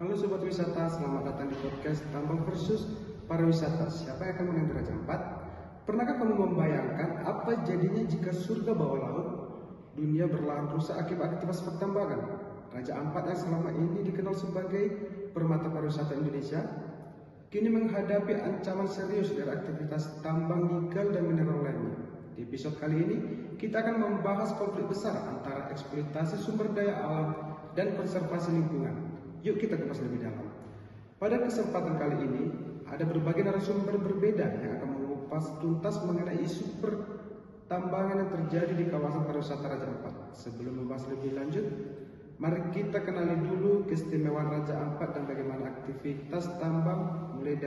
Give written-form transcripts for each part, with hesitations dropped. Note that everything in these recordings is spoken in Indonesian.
Halo Sobat Wisata, selamat datang di podcast Tambang versus Pariwisata. Siapa yang akan menang di Raja Ampat? Pernahkah kamu membayangkan apa jadinya jika surga bawah laut, dunia berlahan rusak akibat aktivitas pertambangan? Raja Ampat yang selama ini dikenal sebagai permata pariwisata Indonesia, kini menghadapi ancaman serius dari aktivitas tambang nikel dan mineral lainnya. Di episode kali ini, kita akan membahas konflik besar antara eksploitasi sumber daya alam dan konservasi lingkungan. Yuk kita kupas lebih dalam. Pada kesempatan kali ini, ada berbagai narasumber berbeda yang akan mengupas tuntas mengenai isu pertambangan yang terjadi di kawasan pariwisata Raja Ampat. Sebelum membahas lebih lanjut, mari kita kenali dulu keistimewaan Raja Ampat dan bagaimana aktivitas tambang mulai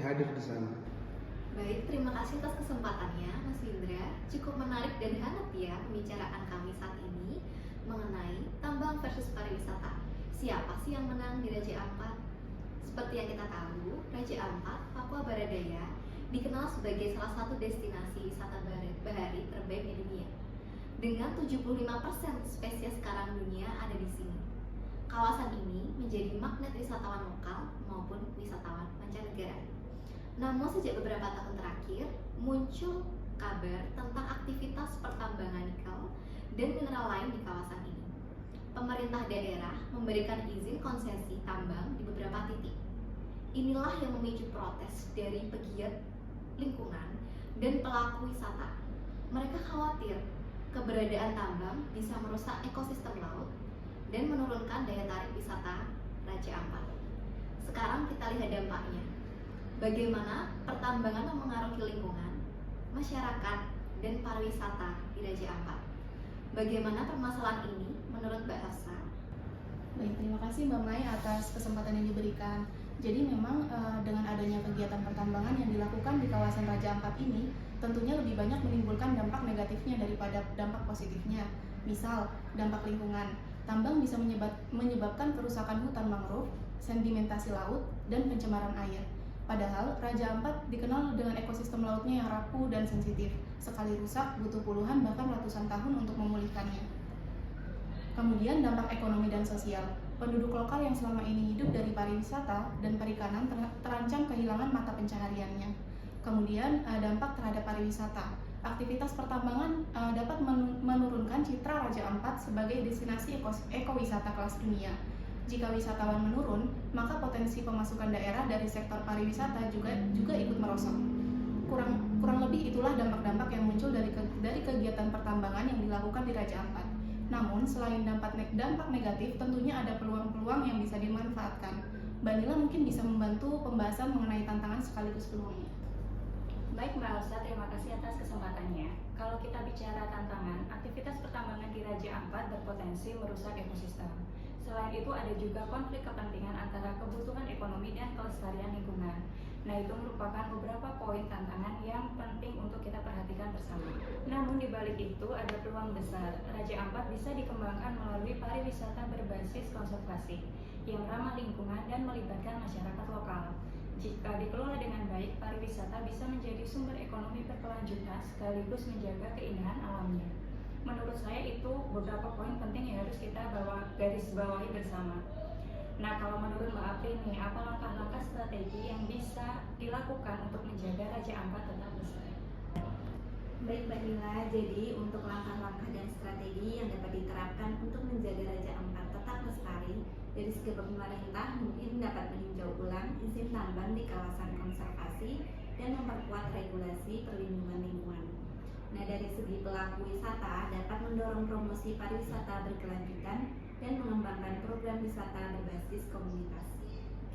hadir di sana. Baik, terima kasih atas kesempatannya Mas Indra. Cukup menarik dan hangat ya pembicaraan kami saat ini mengenai tambang versus pariwisata. Siapa sih yang menang di Raja Ampat? Seperti yang kita tahu, Raja Ampat, Papua Barat Daya, dikenal sebagai salah satu destinasi wisata bahari terbaik di dunia. Dengan 75% spesies karang dunia ada di sini. Kawasan ini menjadi magnet wisatawan lokal maupun wisatawan mancanegara. Namun sejak beberapa tahun terakhir, muncul kabar tentang aktivitas pertambangan nikel dan mineral lain di kawasan ini. Pemerintah daerah memberikan izin konsesi tambang di beberapa titik. Inilah yang memicu protes dari pegiat lingkungan dan pelaku wisata. Mereka khawatir keberadaan tambang bisa merusak ekosistem laut dan menurunkan daya tarik wisata Raja Ampat. Sekarang kita lihat dampaknya. Bagaimana pertambangan memengaruhi lingkungan, masyarakat, dan pariwisata di Raja Ampat. Bagaimana permasalahan ini menurut Mbak Hafsa? Baik, terima kasih Mbak Mai atas kesempatan yang diberikan. Jadi memang dengan adanya kegiatan pertambangan yang dilakukan di kawasan Raja Ampat ini, tentunya lebih banyak menimbulkan dampak negatifnya daripada dampak positifnya. Misal, dampak lingkungan. Tambang bisa menyebabkan kerusakan hutan mangrove, sedimentasi laut, dan pencemaran air. Padahal Raja Ampat dikenal dengan ekosistem lautnya yang rapuh dan sensitif. Sekali rusak butuh puluhan bahkan ratusan tahun untuk memulihkannya. Kemudian dampak ekonomi dan sosial. Penduduk lokal yang selama ini hidup dari pariwisata dan perikanan terancam kehilangan mata pencahariannya. Kemudian dampak terhadap pariwisata. Aktivitas pertambangan dapat menurunkan citra Raja Ampat sebagai destinasi ekowisata kelas dunia. Jika wisatawan menurun, maka potensi pemasukan daerah dari sektor pariwisata juga ikut merosot. Kurang lebih itulah dampak-dampak yang muncul dari kegiatan pertambangan yang dilakukan di Raja Ampat. Namun, selain dampak negatif, tentunya ada peluang-peluang yang bisa dimanfaatkan. Mbak Nila mungkin bisa membantu pembahasan mengenai tantangan sekaligus peluangnya. Baik Mbak Elsa, terima kasih atas kesempatannya. Kalau kita bicara tantangan, aktivitas pertambangan di Raja Ampat berpotensi merusak ekosistem. Selain itu ada juga konflik kepentingan antara kebutuhan ekonomi dan kelestarian lingkungan. Nah, itu merupakan beberapa poin tantangan yang penting untuk kita perhatikan bersama. Namun di balik itu ada peluang besar. Raja Ampat bisa dikembangkan melalui pariwisata berbasis konservasi yang ramah lingkungan dan melibatkan masyarakat lokal. Jika dikelola dengan baik, pariwisata bisa menjadi sumber ekonomi berkelanjutan sekaligus menjaga keindahan alamnya. Menurut saya itu beberapa poin penting yang harus kita garis bawahi bersama. Nah, kalau menurut Mbak Apri nih, apa langkah-langkah strategi yang bisa dilakukan untuk menjaga Raja Ampat tetap lestari? Baik Mbak Nila, jadi untuk langkah-langkah dan strategi yang dapat diterapkan untuk menjaga Raja Ampat tetap lestari, dari segi pemerintah mungkin dapat meninjau ulang izin tambang di kawasan konservasi dan memperkuat regulasi perlindungan lingkungan. Nah, dari segi pelaku wisata dapat mendorong promosi pariwisata berkelanjutan dan mengembangkan program wisata berbasis komunitas.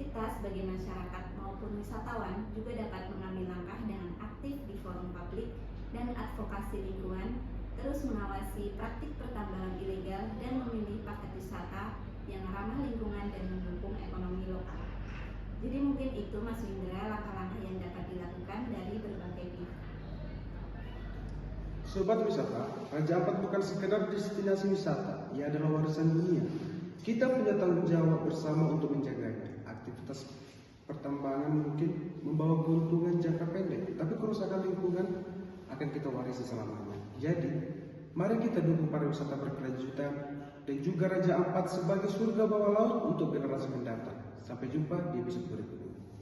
Kita sebagai masyarakat maupun wisatawan juga dapat mengambil langkah dengan aktif di forum publik dan advokasi lingkungan, terus mengawasi praktik pertambangan ilegal dan memilih paket wisata yang ramah lingkungan dan mendukung ekonomi lokal. Jadi mungkin itu Mas Windra langkah-langkah yang dapat dilakukan dari berbagai pihak. Sobat wisata, Raja Ampat bukan sekedar destinasi wisata, ia adalah warisan dunia. Kita punya tanggung jawab bersama untuk menjaganya. Aktivitas pertambangan mungkin membawa keuntungan jangka pendek, tapi kerusakan lingkungan akan kita warisi selamanya. Jadi, Mari kita dukung pariwisata berkelanjutan dan juga Raja Ampat sebagai surga bawah laut untuk generasi mendatang. Sampai jumpa di episode berikutnya.